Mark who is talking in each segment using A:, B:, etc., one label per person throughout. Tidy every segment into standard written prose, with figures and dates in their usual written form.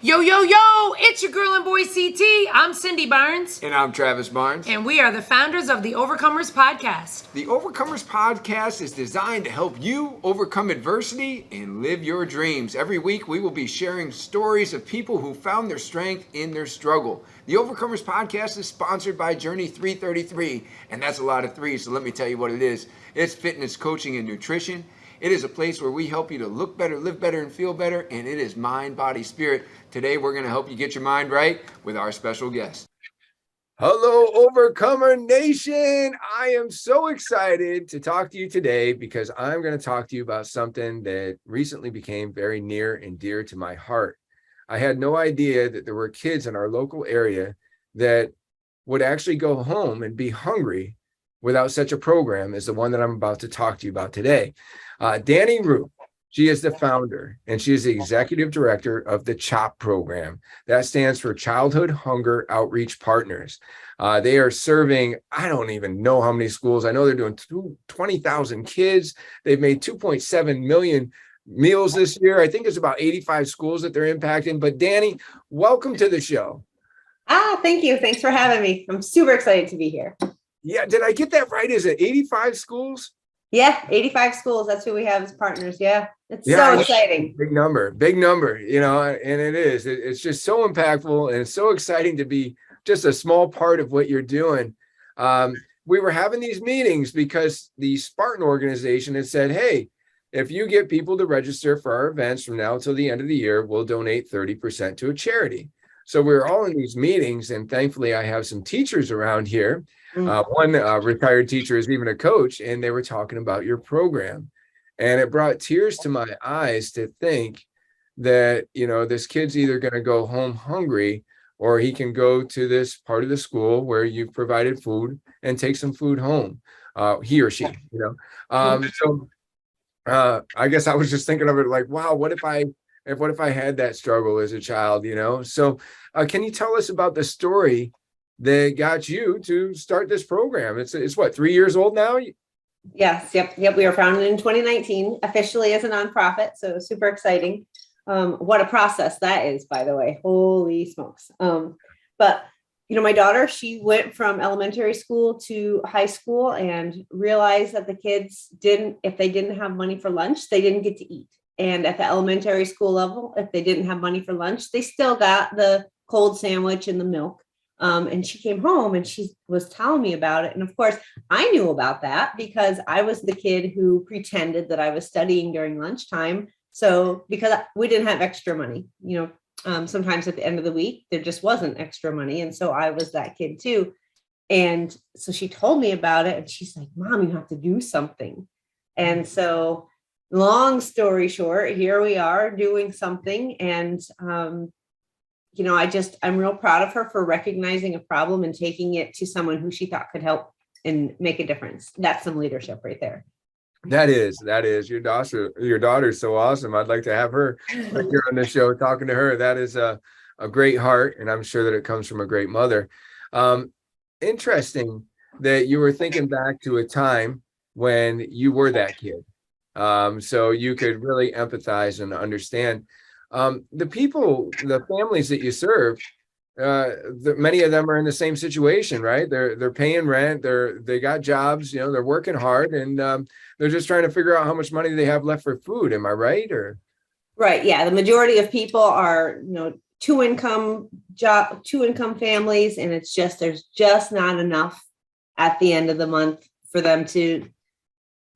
A: Yo, yo, yo, it's your girl and boy CT. I'm Cindy Barnes.
B: And I'm Travis Barnes.
A: And we are the founders of the Overcomers Podcast.
B: The Overcomers Podcast is designed to help you overcome adversity and live your dreams. Every week, we will be sharing stories of people who found their strength in their struggle. The Overcomers Podcast is sponsored by Journey 333, and that's a lot of threes, so let me tell you what it is. It's fitness, coaching, and nutrition. It is a place where we help you to look better, live better, and feel better, and it is mind, body, spirit. Today, we're going to help you get your mind right with our special guest. Hello, Overcomer Nation. I am so excited to talk to you today because I'm going to talk to you about something that recently became very near and dear to my heart. I had no idea that there were kids in our local area that would actually go home and be hungry without such a program as the one that I'm about to talk to you about today. Dani Ruhf, she is the founder and she is the executive director of the CHOP program. That stands for Childhood Hunger Outreach Partners. They are serving, I don't even know how many schools. I know they're doing 20,000 kids. They've made 2.7 million meals this year. I think it's about 85 schools that they're impacting. But Dani, welcome to the show.
C: Thank you. Thanks for having me. I'm super excited to be here.
B: Yeah, did I get that right? Is it 85 schools?
C: Yeah, 85 schools. That's who we have as partners. Yeah, it's so exciting.
B: Big number, you know, and it is. It's just so impactful and it's so exciting to be just a small part of what you're doing. We were having these meetings because the Spartan organization had said, hey, if you get people to register for our events from now till the end of the year, we'll donate 30% to a charity. So we were all in these meetings, and thankfully I have some teachers around here. One retired teacher is even a coach, and they were talking about your program. And it brought tears to my eyes to think that, you know, this kid's either going to go home hungry or he can go to this part of the school where you've provided food and take some food home, he or she, you know. I guess I was just thinking of it like, wow, what if I had that struggle as a child, you know? So can you tell us about the story that got you to start this program? It's what, 3 years old now?
C: Yes. Yep. We were founded in 2019, officially as a nonprofit. So super exciting. What a process that is, by the way. Holy smokes. But you know, my daughter, she went from elementary school to high school and realized that the kids if they didn't have money for lunch, they didn't get to eat. And at the elementary school level, if they didn't have money for lunch, they still got the cold sandwich and the milk. And she came home and she was telling me about it. And of course, I knew about that because I was the kid who pretended that I was studying during lunchtime. So because we didn't have extra money, you know, sometimes at the end of the week, there just wasn't extra money. And so I was that kid too. And so she told me about it and she's like, Mom, you have to do something. And so long story short, here we are doing something. And, you know, I'm real proud of her for recognizing a problem and taking it to someone who she thought could help and make a difference. That's some leadership right there.
B: That is your daughter's so awesome. I'd like to have her here on the show talking to her. That is a great heart. And I'm sure that it comes from a great mother. Interesting that you were thinking back to a time when you were that kid. So you could really empathize and understand the families that you serve. Many of them are in the same situation, right? They're paying rent, they got jobs, you know, they're working hard, and they're just trying to figure out how much money they have left for food. Am I right? Or
C: right? Yeah, the majority of people are, you know, two income families, and there's just not enough at the end of the month for them to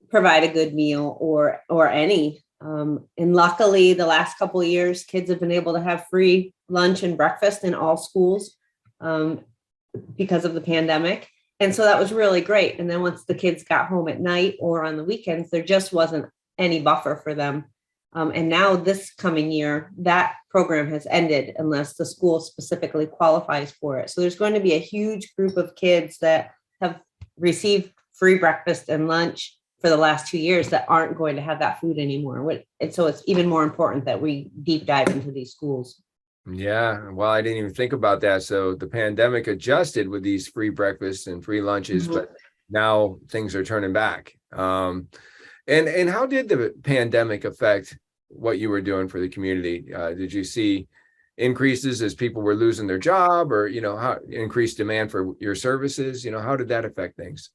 C: provide a good meal or any. And luckily, the last couple of years, kids have been able to have free lunch and breakfast in all schools because of the pandemic. And so that was really great. And then once the kids got home at night or on the weekends, there just wasn't any buffer for them. And now this coming year, that program has ended unless the school specifically qualifies for it. So there's going to be a huge group of kids that have received free breakfast and lunch for the last 2 years that aren't going to have that food anymore. And so it's even more important that we deep dive into these schools.
B: Yeah, well, I didn't even think about that. So the pandemic adjusted with these free breakfasts and free lunches, but now things are turning back. And how did the pandemic affect what you were doing for the community? Did you see increases as people were losing their job, or, how increased demand for your services? How did that affect things?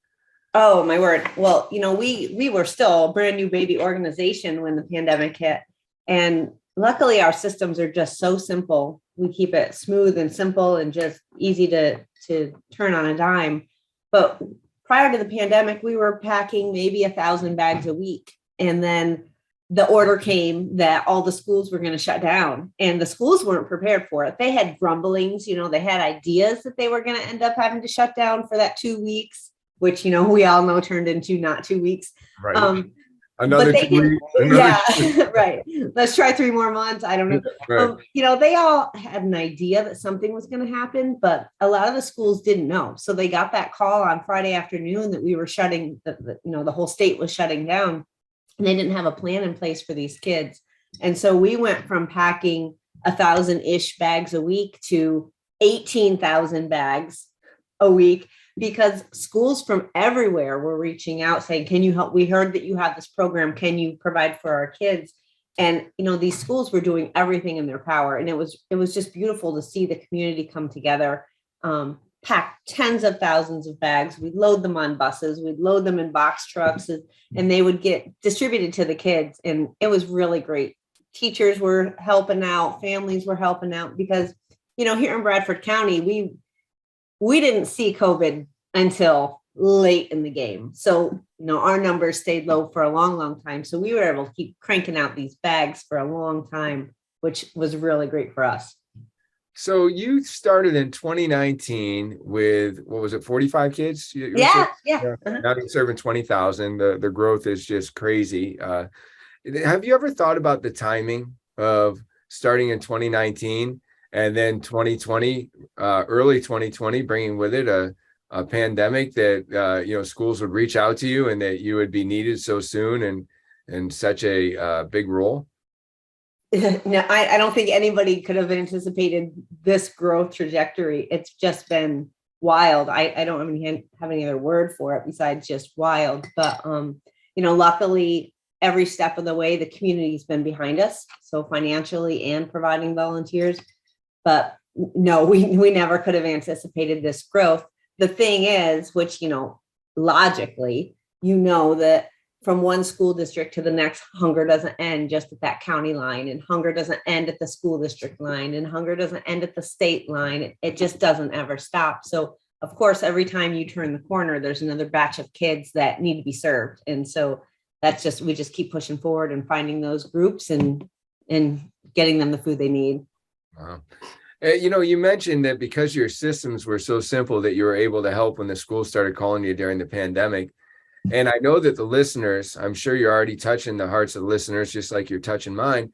C: Oh, my word. Well, we were still a brand new baby organization when the pandemic hit. And luckily our systems are just so simple. We keep it smooth and simple and just easy to turn on a dime. But prior to the pandemic, we were packing maybe 1,000 bags a week. And then the order came that all the schools were going to shut down, and the schools weren't prepared for it. They had grumblings, they had ideas that they were going to end up having to shut down for that 2 weeks, which, we all know turned into not 2 weeks.
B: Right. Another 2 weeks.
C: Yeah, right. Let's try 3 more months. I don't know.
B: Right.
C: They all had an idea that something was going to happen, but a lot of the schools didn't know. So they got that call on Friday afternoon that we were shutting, the whole state was shutting down, and they didn't have a plan in place for these kids. And so we went from packing 1,000-ish bags a week to 18,000 bags a week, because schools from everywhere were reaching out saying, can you help? We heard that you have this program. Can you provide for our kids? And, these schools were doing everything in their power. And it was just beautiful to see the community come together, pack tens of thousands of bags. We'd load them on buses, we'd load them in box trucks, and they would get distributed to the kids. And it was really great. Teachers were helping out, families were helping out, because, here in Bradford County, we didn't see COVID until late in the game. So, our numbers stayed low for a long, long time. So we were able to keep cranking out these bags for a long time, which was really great for us.
B: So you started in 2019 with, what was it, 45 kids?
C: Yeah.
B: Now you're serving 20,000. The growth is just crazy. Have you ever thought about the timing of starting in 2019 and then 2020, early 2020, bringing with it a pandemic that, schools would reach out to you and that you would be needed so soon and such a big role?
C: No, I don't think anybody could have anticipated this growth trajectory. It's just been wild. I don't even have any other word for it besides just wild. But, luckily, every step of the way, the community's been behind us. So financially and providing volunteers. But no, we never could have anticipated this growth. The thing is, which, logically, that from one school district to the next, hunger doesn't end just at that county line, and hunger doesn't end at the school district line, and hunger doesn't end at the state line. It just doesn't ever stop. So of course, every time you turn the corner, there's another batch of kids that need to be served. And so we just keep pushing forward and finding those groups and getting them the food they need.
B: Wow. You mentioned that because your systems were so simple that you were able to help when the school started calling you during the pandemic. And I know that the listeners, I'm sure you're already touching the hearts of the listeners, just like you're touching mine.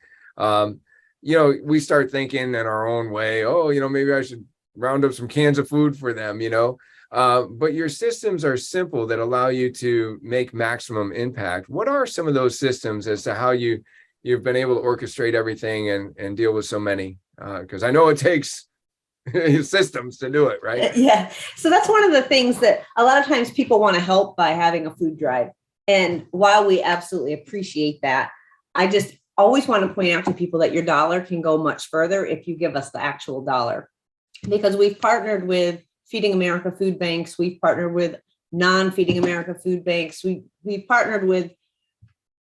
B: We start thinking in our own way, maybe I should round up some cans of food for them, but your systems are simple that allow you to make maximum impact. What are some of those systems as to how you've been able to orchestrate everything and deal with so many? Because I know it takes systems to do it, right?
C: Yeah. So that's one of the things that a lot of times people want to help by having a food drive. And while we absolutely appreciate that, I just always want to point out to people that your dollar can go much further if you give us the actual dollar. Because we've partnered with Feeding America food banks, we've partnered with non-Feeding America food banks, we've partnered with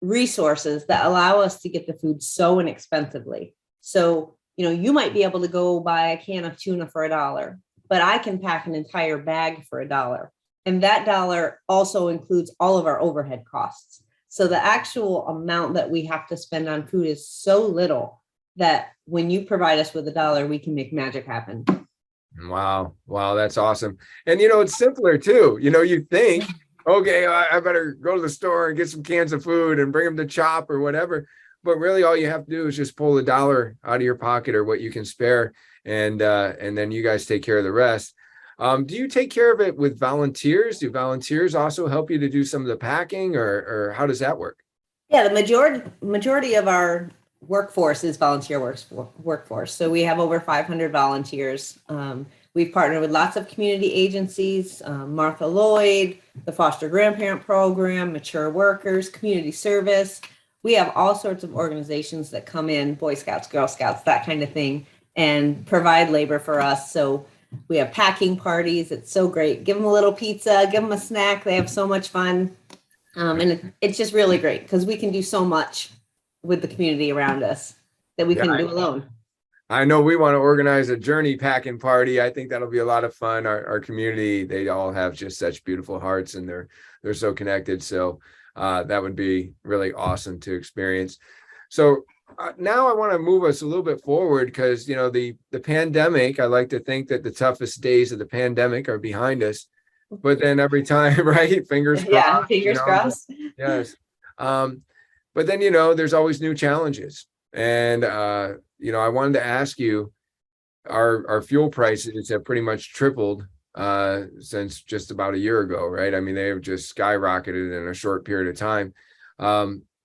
C: resources that allow us to get the food so inexpensively. So you might be able to go buy a can of tuna for $1, but I can pack an entire bag for $1. And that dollar also includes all of our overhead costs. So the actual amount that we have to spend on food is so little that when you provide us with $1, we can make magic happen.
B: Wow. That's awesome. And, it's simpler too. You think, okay, I better go to the store and get some cans of food and bring them to CHOP or whatever. But really, all you have to do is just pull $1 out of your pocket or what you can spare, and then you guys take care of the rest. Do you take care of it with volunteers? Do volunteers also help you to do some of the packing, or how does that work?
C: Yeah, the majority of our workforce is volunteer workforce. So we have over 500 volunteers. We've partnered with lots of community agencies, Martha Lloyd, the Foster Grandparent Program, Mature Workers, Community Service. We have all sorts of organizations that come in, Boy Scouts, Girl Scouts, that kind of thing. and provide labor for us. So we have packing parties. It's so great. Give them a little pizza, give them a snack. They have so much fun. And it's just really great because we can do so much with the community around us that we couldn't do alone.
B: I know we want to organize a journey packing party. I think that'll be a lot of fun. Our community, they all have just such beautiful hearts, and they're so connected. So that would be really awesome to experience. So now I want to move us a little bit forward because, the pandemic, I like to think that the toughest days of the pandemic are behind us. But then every time, right? Fingers crossed.
C: Yeah, fingers crossed.
B: Yes. But then, there's always new challenges. And, I wanted to ask you, our fuel prices have pretty much tripled since just about a year ago, right? I mean, they have just skyrocketed in a short period of time.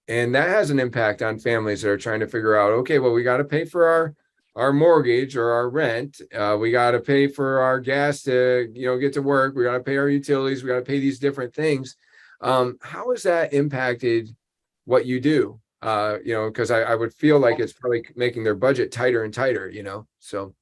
B: And that has an impact on families that are trying to figure out, okay, well, we got to pay for our mortgage or our rent. We got to pay for our gas to, get to work. We got to pay our utilities. We got to pay these different things. How has that impacted what you do? Because I would feel like it's probably making their budget tighter and tighter, so.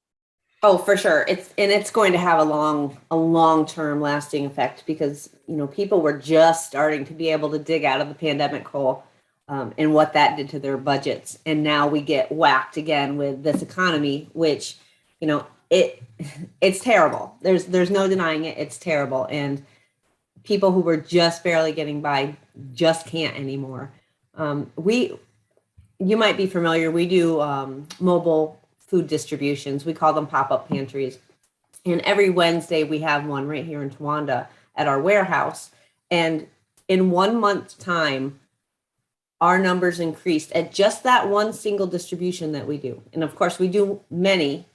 C: Oh, for sure. It's going to have a long-term lasting effect because, people were just starting to be able to dig out of the pandemic hole. And what that did to their budgets. And now we get whacked again with this economy, which, it's terrible. There's no denying it. It's terrible. And people who were just barely getting by just can't anymore. You might be familiar. We do mobile food distributions. We call them pop-up pantries. And every Wednesday we have one right here in Towanda at our warehouse. And in 1 month's time, our numbers increased at just that one single distribution that we do. And of course, we do many.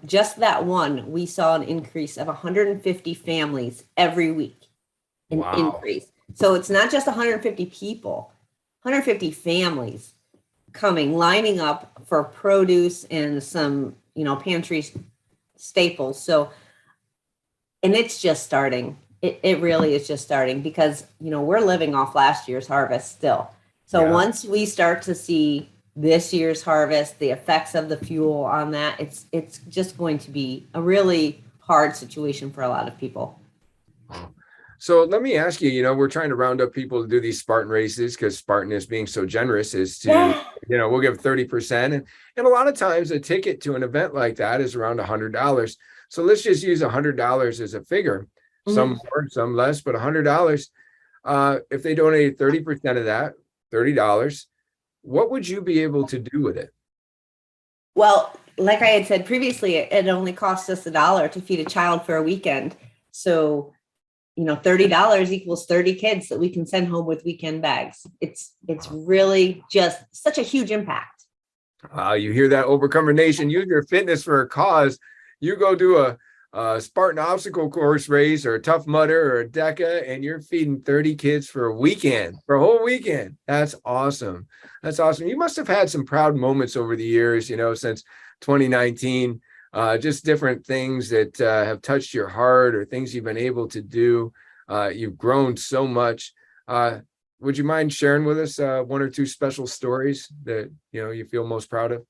C: Just that one, we saw an increase of 150 families every week. Increase. So it's not just 150 people, 150 families coming, lining up for produce and some, pantry staples. So, and it's just starting. It really is just starting because, we're living off last year's harvest still. So once we start to see this year's harvest, the effects of the fuel on that, it's just going to be a really hard situation for a lot of people.
B: So let me ask you, we're trying to round up people to do these Spartan races because Spartan is being so generous is to, we'll give 30%. And a lot of times a ticket to an event like that is around $100. So let's just use $100 as a figure. Some more, some less, but $100. If they donated 30% of that, $30, what would you be able to do with it?
C: Well, like I had said previously, it only costs us $1 to feed a child for a weekend. So, $30 equals 30 kids that we can send home with weekend bags. It's really just such a huge impact.
B: You hear that, Overcomer Nation? Use your fitness for a cause. You go do a Spartan obstacle course race or a Tough Mudder or a DECA, and you're feeding 30 kids for a whole weekend. That's awesome. That's awesome. You must have had some proud moments over the years, since 2019, just different things that have touched your heart or things you've been able to do. You've grown so much. Would you mind sharing with us one or two special stories that, you feel most proud of?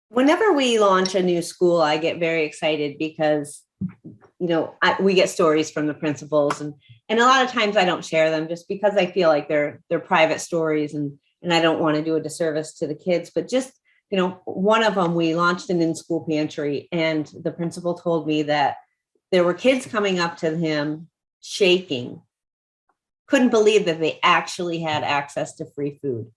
C: Whenever we launch a new school, I get very excited because, we get stories from the principals and a lot of times I don't share them just because I feel like they're private stories and I don't want to do a disservice to the kids. But just, one of them, we launched an in-school pantry and the principal told me that there were kids coming up to him shaking, couldn't believe that they actually had access to free food,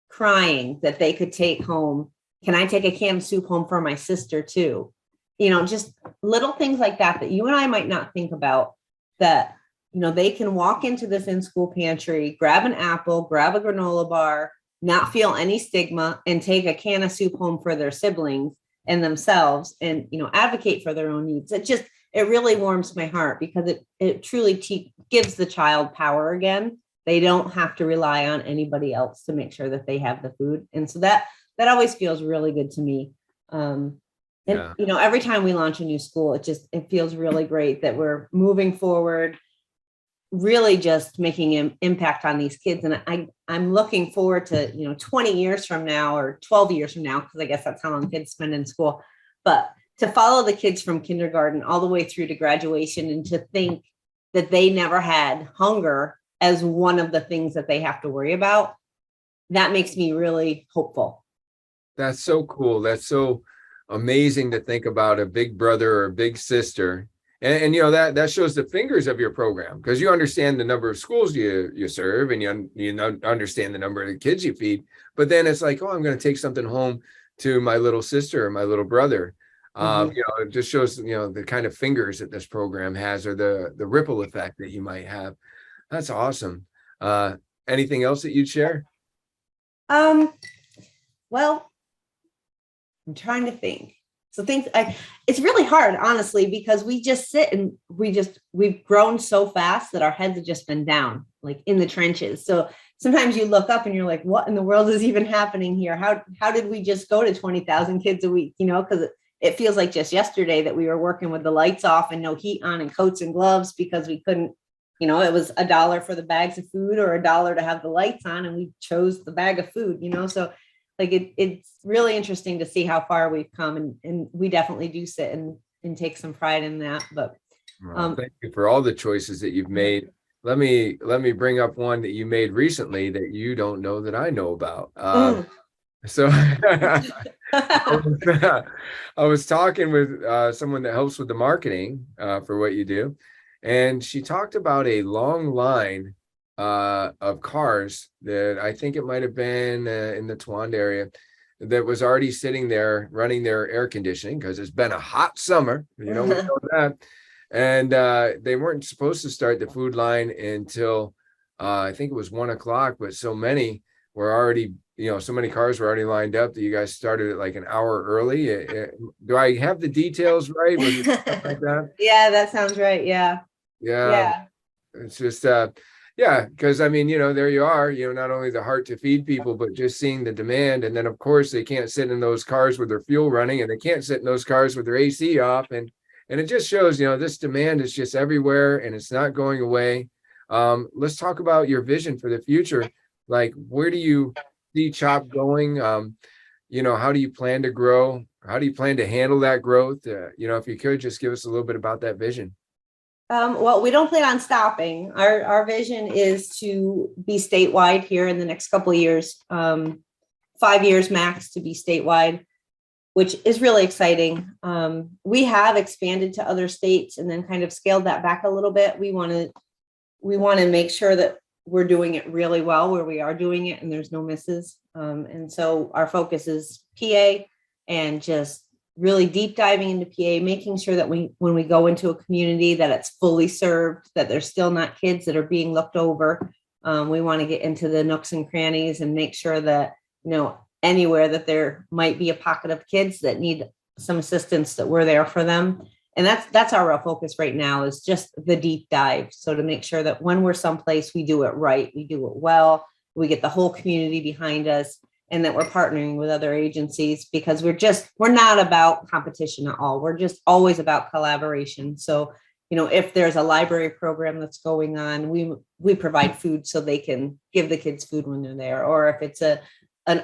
C: crying that they could take home. Can I take a canned soup home for my sister too? Just little things like that you and I might not think about that, they can walk into this in-school pantry, grab an apple, grab a granola bar, not feel any stigma and take a can of soup home for their siblings and themselves and, advocate for their own needs. It really warms my heart because it truly gives the child power again. They don't have to rely on anybody else to make sure that they have the food. And so that always feels really good to me. Every time we launch a new school, it feels really great that we're moving forward. really just making an impact on these kids. And I'm looking forward to, 20 years from now or 12 years from now, because I guess that's how long kids spend in school, but to follow the kids from kindergarten all the way through to graduation, and to think that they never had hunger as one of the things that they have to worry about, that makes me really hopeful.
B: That's so cool. That's so amazing to think about a big brother or a big sister. And that shows the fingers of your program, because you understand the number of schools you serve, and you understand the number of the kids you feed. But then it's like, oh, I'm going to take something home to my little sister or my little brother. It just shows the kind of fingers that this program has, or the ripple effect that you might have. That's awesome. Anything else that you'd share?
C: Well, I'm trying to think. So it's really hard, honestly, because we just sit and we've grown so fast that our heads have just been down, like in the trenches. So sometimes you look up and you're like, what in the world is even happening here? How did we just go to 20,000 kids a week? Because it feels like just yesterday that we were working with the lights off and no heat on and coats and gloves, because we couldn't, it was $1 for the bags of food or $1 to have the lights on, and we chose the bag of food, so like it's really interesting to see how far we've come, and we definitely do sit and take some pride in that. But
B: thank you for all the choices that you've made. Let me bring up one that you made recently that you don't know that I know about. So I was talking with someone that helps with the marketing for what you do, and she talked about a long line of cars that I think it might have been in the Towanda area that was already sitting there running their air conditioning, because it's been a hot summer, we know that. And they weren't supposed to start the food line until I think it was 1:00, but so many were already, so many cars were already lined up that you guys started it like an hour early. Do I have the details right? Was it something like that?
C: Yeah, that sounds right. Yeah.
B: It's just because there you are, not only the heart to feed people, but just seeing the demand. And then of course they can't sit in those cars with their fuel running, and they can't sit in those cars with their AC off, and it just shows this demand is just everywhere, and it's not going away. Let's talk about your vision for the future. Like, where do you see CHOP going? How do you plan to grow? How do you plan to handle that growth? If you could just give us a little bit about that vision.
C: Well, we don't plan on stopping. Our vision is to be statewide here in the next couple of years, 5 years max to be statewide, which is really exciting. We have expanded to other states and then kind of scaled that back a little bit. We want to make sure that we're doing it really well where we are doing it and there's no misses. And so our focus is PA, and just really deep diving into PA, making sure that when we go into a community that it's fully served, that there's still not kids that are being looked over. We want to get into the nooks and crannies and make sure that, anywhere that there might be a pocket of kids that need some assistance, that we're there for them. And that's our real focus right now, is just the deep dive. So to make sure that when we're someplace, we do it right, we do it well, we get the whole community behind us, and that we're partnering with other agencies, because we're not about competition at all. We're just always about collaboration. So, if there's a library program that's going on, we provide food so they can give the kids food when they're there. Or if it's an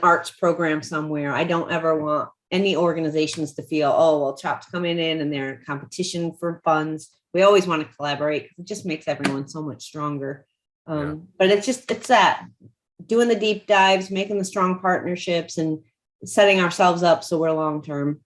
C: arts program somewhere, I don't ever want any organizations to feel, oh, well, CHOP's coming in and they're in competition for funds. We always want to collaborate, because it just makes everyone so much stronger. But it's that doing the deep dives, making the strong partnerships, and setting ourselves up so we're long-term.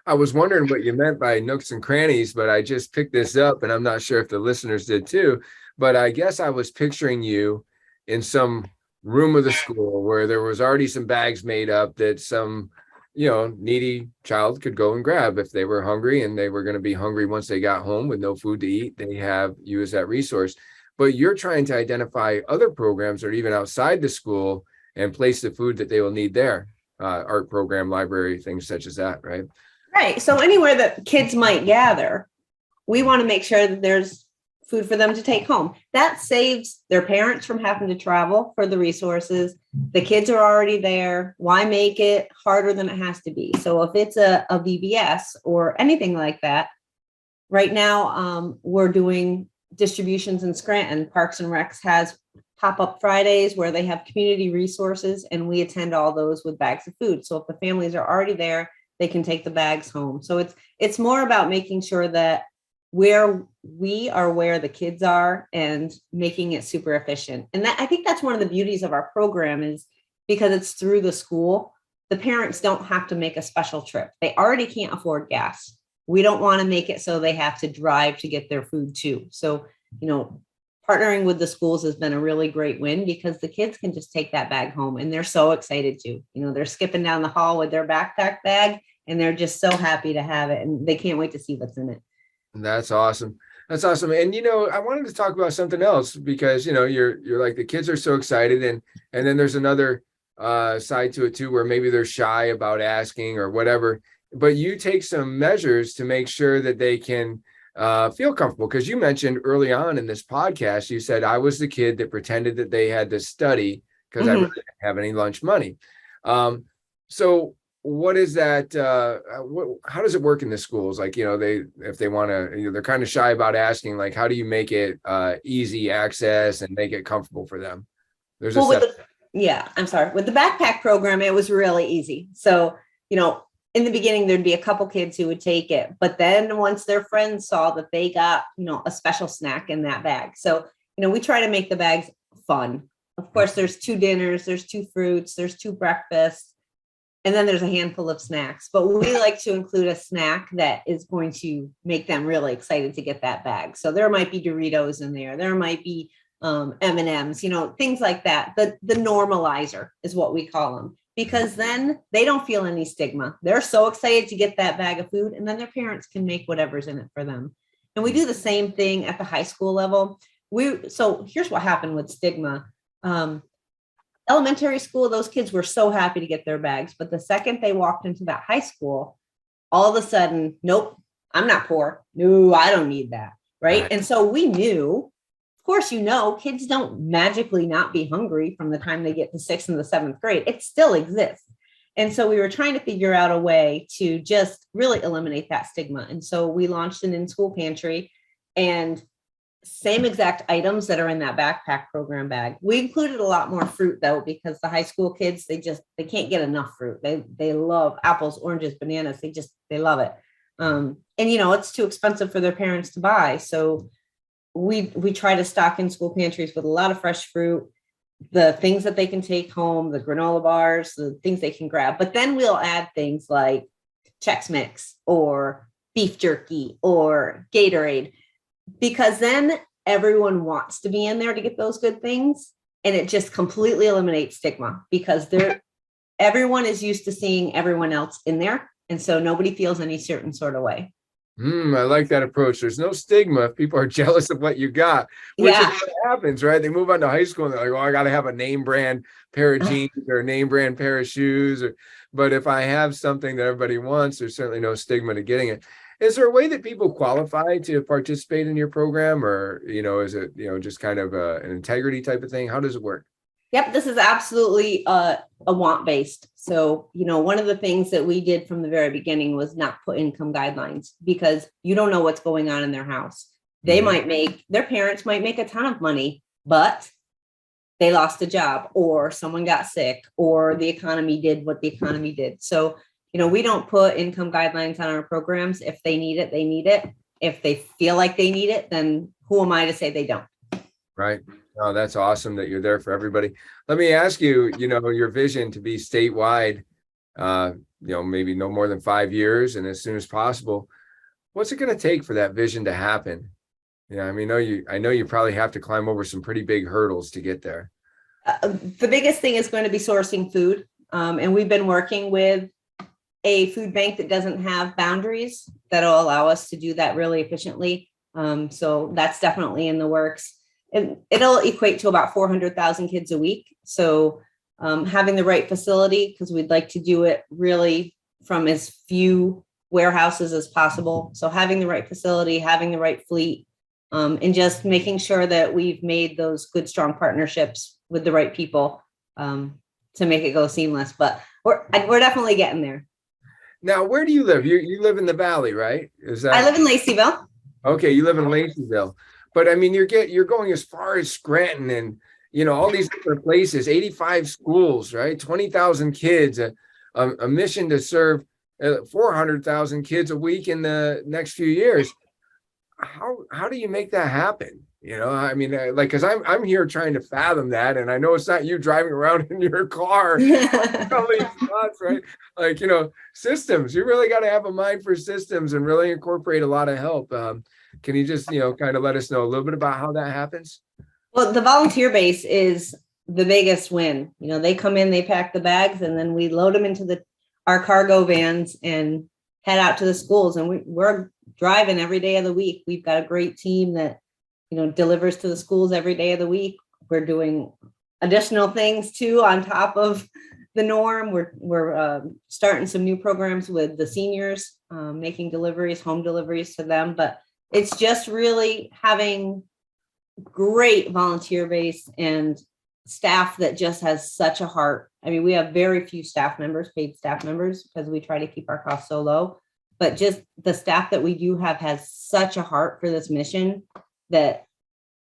B: I was wondering what you meant by nooks and crannies, but I just picked this up, and I'm not sure if the listeners did too, but I guess I was picturing you in some room of the school where there was already some bags made up that some, needy child could go and grab if they were hungry, and they were going to be hungry once they got home with no food to eat. They have you as that resource. But you're trying to identify other programs or even outside the school and place the food that they will need there. Art program, library, things such as that, right?
C: Right. So anywhere that kids might gather, we want to make sure that there's food for them to take home. That saves their parents from having to travel for the resources. The kids are already there. Why make it harder than it has to be? So if it's a VBS or anything like that, right now we're doing distributions in Scranton. Parks and Recs has pop-up Fridays where they have community resources, and we attend all those with bags of food. So if the families are already there, they can take the bags home. So it's more about making sure that where we are where the kids are and making it super efficient. And that, I think that's one of the beauties of our program, is because it's through the school, the parents don't have to make a special trip. They already can't afford gas. We don't want to make it so they have to drive to get their food too. So, partnering with the schools has been a really great win, because the kids can just take that bag home and they're so excited to. They're skipping down the hall with their backpack bag and they're just so happy to have it, and they can't wait to see what's in it.
B: That's awesome. That's awesome. And I wanted to talk about something else, because you're like, the kids are so excited, and then there's another side to it too, where maybe they're shy about asking or whatever, but you take some measures to make sure that they can feel comfortable. Because you mentioned early on in this podcast, you said, I was the kid that pretended that they had to study because I really didn't have any lunch money. So what is that? How does it work in the schools? Like, if they want to, they're kind of shy about asking, like, how do you make it easy access and make it comfortable for them? There's
C: I'm sorry. With the backpack program, it was really easy. So, in the beginning, there'd be a couple kids who would take it, but then once their friends saw that they got, a special snack in that bag. So, we try to make the bags fun. Of course, there's 2 dinners, there's 2 fruits, there's 2 breakfasts, and then there's a handful of snacks. But we like to include a snack that is going to make them really excited to get that bag. So there might be Doritos in there. There might be M&Ms, things like that. The normalizer is what we call them, because then they don't feel any stigma. They're so excited to get that bag of food, and then their parents can make whatever's in it for them. And we do the same thing at the high school level. So here's what happened with stigma. Elementary school, those kids were so happy to get their bags, but the second they walked into that high school, all of a sudden, nope, I'm not poor. No, I don't need that. Right. And so we knew, of course, kids don't magically not be hungry from the time they get to 6th and the 7th grade. It still exists. And so we were trying to figure out a way to just really eliminate that stigma. And so we launched an in-school pantry, and same exact items that are in that backpack program bag. We included a lot more fruit though, because the high school kids, they can't get enough fruit. They love apples, oranges, bananas. They love it. And it's too expensive for their parents to buy. So we try to stock in school pantries with a lot of fresh fruit, the things that they can take home, the granola bars, the things they can grab. But then we'll add things like Chex Mix or beef jerky or Gatorade, because then everyone wants to be in there to get those good things. And it just completely eliminates stigma, because everyone is used to seeing everyone else in there. And so nobody feels any certain sort of way.
B: I like that approach. There's no stigma if people are jealous of what you got, which is what happens, right? They move on to high school and they're like, I got to have a name brand pair of jeans or a name brand pair of shoes. But if I have something that everybody wants, there's certainly no stigma to getting it. Is there a way that people qualify to participate in your program, or, is it, just kind of an integrity type of thing? How does it work?
C: Yep, this is absolutely a want-based. So, one of the things that we did from the very beginning was not put income guidelines, because you don't know what's going on in their house. Their parents might make a ton of money, but they lost a job, or someone got sick, or the economy did what the economy did. So, we don't put income guidelines on our programs. If they need it, they need it. If they feel like they need it, then who am I to say they don't?
B: Right. Oh, that's awesome that you're there for everybody. Let me ask you, your vision to be statewide, maybe no more than 5 years and as soon as possible. What's it going to take for that vision to happen? I know you probably have to climb over some pretty big hurdles to get there.
C: The biggest thing is going to be sourcing food. And we've been working with a food bank that doesn't have boundaries that'll allow us to do that really efficiently. So that's definitely in the works. And it'll equate to about 400,000 kids a week. So having the right facility, because we'd like to do it really from as few warehouses as possible. So having the right facility, having the right fleet, and just making sure that we've made those good, strong partnerships with the right people to make it go seamless. But we're definitely getting there.
B: Now, where do you live? You live in the Valley, right?
C: I live in Laceyville.
B: Okay, you live in Laceyville. but I mean, you're going as far as Scranton and, all these different places, 85 schools, right? 20,000 kids, a mission to serve 400,000 kids a week in the next few years. How do you make that happen? I mean, like, because I'm here trying to fathom that, and I know it's not you driving around in your car, all these thoughts, right? Like, systems. You really got to have a mind for systems and really incorporate a lot of help. Can you just, kind of let us know a little bit about how that happens?
C: Well, the volunteer base is the biggest win. They come in, they pack the bags, and then we load them into our cargo vans and head out to the schools. And we're driving every day of the week. We've got a great team that, delivers to the schools every day of the week. We're doing additional things too on top of the norm. We're starting some new programs with the seniors, making deliveries, home deliveries to them. But it's just really having great volunteer base and staff that just has such a heart. I mean, we have very few paid staff members, because we try to keep our costs so low. But just the staff that we do have has such a heart for this mission that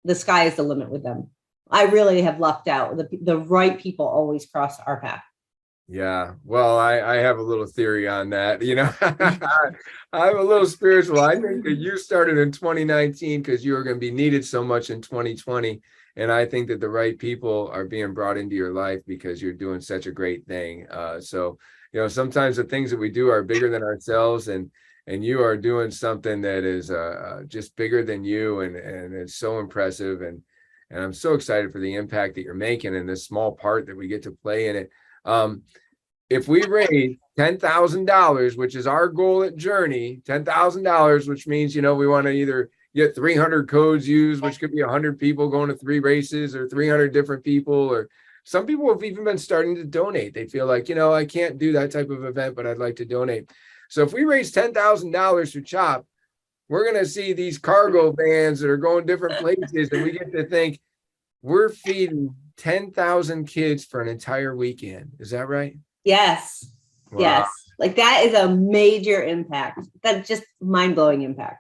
C: the sky is the limit with them. I really have lucked out. The right people always cross our path.
B: Yeah, well, I have a little theory on that. I'm a little spiritual. I think that you started in 2019 because you were going to be needed so much in 2020. And I think that the right people are being brought into your life because you're doing such a great thing. So, sometimes the things that we do are bigger than ourselves, and you are doing something that is just bigger than you, and it's so impressive. And I'm so excited for the impact that you're making and this small part that we get to play in it. If we raise $10,000, which is our goal at Journey, $10,000, which means, we want to either get 300 codes used, which could be 100 people going to 3 races, or 300 different people, or some people have even been starting to donate. They feel like, I can't do that type of event, but I'd like to donate. So if we raise $10,000 for CHOP, we're going to see these cargo vans that are going different places, and we get to think we're feeding 10,000 kids for an entire weekend. Is that right?
C: Yes. Wow. Yes. Like, that is a major impact. That's just mind-blowing impact.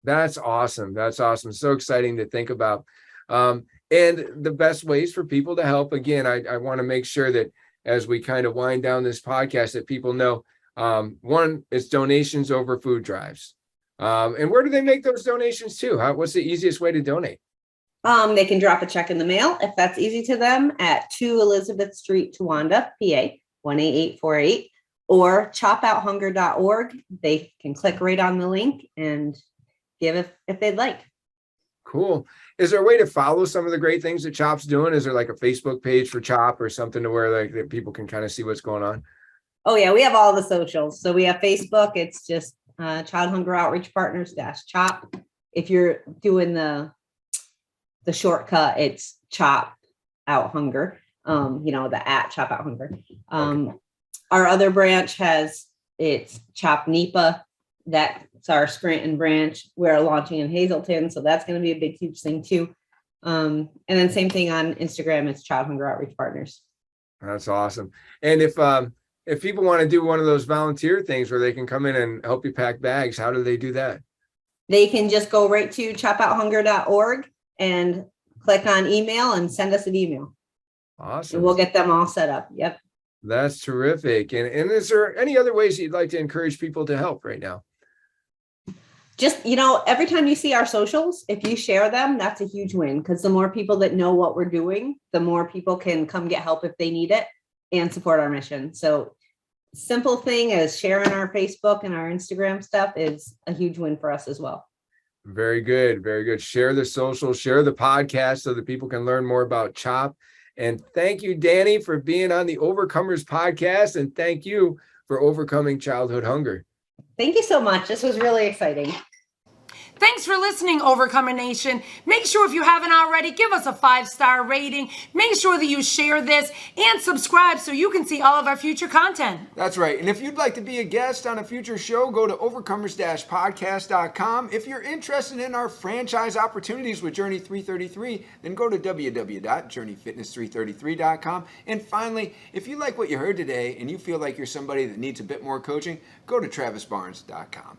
B: That's awesome. That's awesome. So exciting to think about. And the best ways for people to help. Again, I want to make sure that as we kind of wind down this podcast, that people know, one, it's donations over food drives. And where do they make those donations to? What's the easiest way to donate?
C: They can drop a check in the mail, if that's easy to them, at 2 Elizabeth Street, Towanda, PA, 18848, or chopouhunger.org. They can click right on the link and give if they'd like. Cool.
B: Is there a way to follow some of the great things that CHOP's doing? Is there like a Facebook page for CHOP or something to where like that people can kind of see what's going on?
C: Oh yeah, we have all the socials. So we have Facebook. It's just Child Hunger Outreach Partners -CHOP. If you're doing the shortcut, it's Chop Out Hunger. The @Chop Out Hunger. Okay. Our other branch it's Chop NEPA. That's our Scranton branch. We're launching in Hazleton, so that's going to be a big, huge thing too. And then same thing on Instagram, it's Child Hunger Outreach Partners.
B: That's awesome. And if people want to do one of those volunteer things where they can come in and help you pack bags, how do they do that?
C: They can just go right to chopouhunger.org and click on email and send us an email.
B: Awesome.
C: And we'll get them all set up. Yep.
B: That's terrific. And is there any other ways you'd like to encourage people to help right now?
C: Just, every time you see our socials, if you share them, that's a huge win, because the more people that know what we're doing, the more people can come get help if they need it and support our mission. So simple thing as sharing our Facebook and our Instagram stuff is a huge win for us as well.
B: Very good. Very good. Share the social, share the podcast so that people can learn more about CHOP. And thank you, Dani, for being on the Overcomers podcast. And thank you for overcoming childhood hunger.
C: Thank you so much. This was really exciting.
A: Thanks for listening, Overcomer Nation. Make sure if you haven't already, give us a 5-star rating. Make sure that you share this and subscribe so you can see all of our future content.
B: That's right. And if you'd like to be a guest on a future show, go to overcomers-podcast.com. If you're interested in our franchise opportunities with Journey 333, then go to www.journeyfitness333.com. And finally, if you like what you heard today and you feel like you're somebody that needs a bit more coaching, go to travisbarnes.com.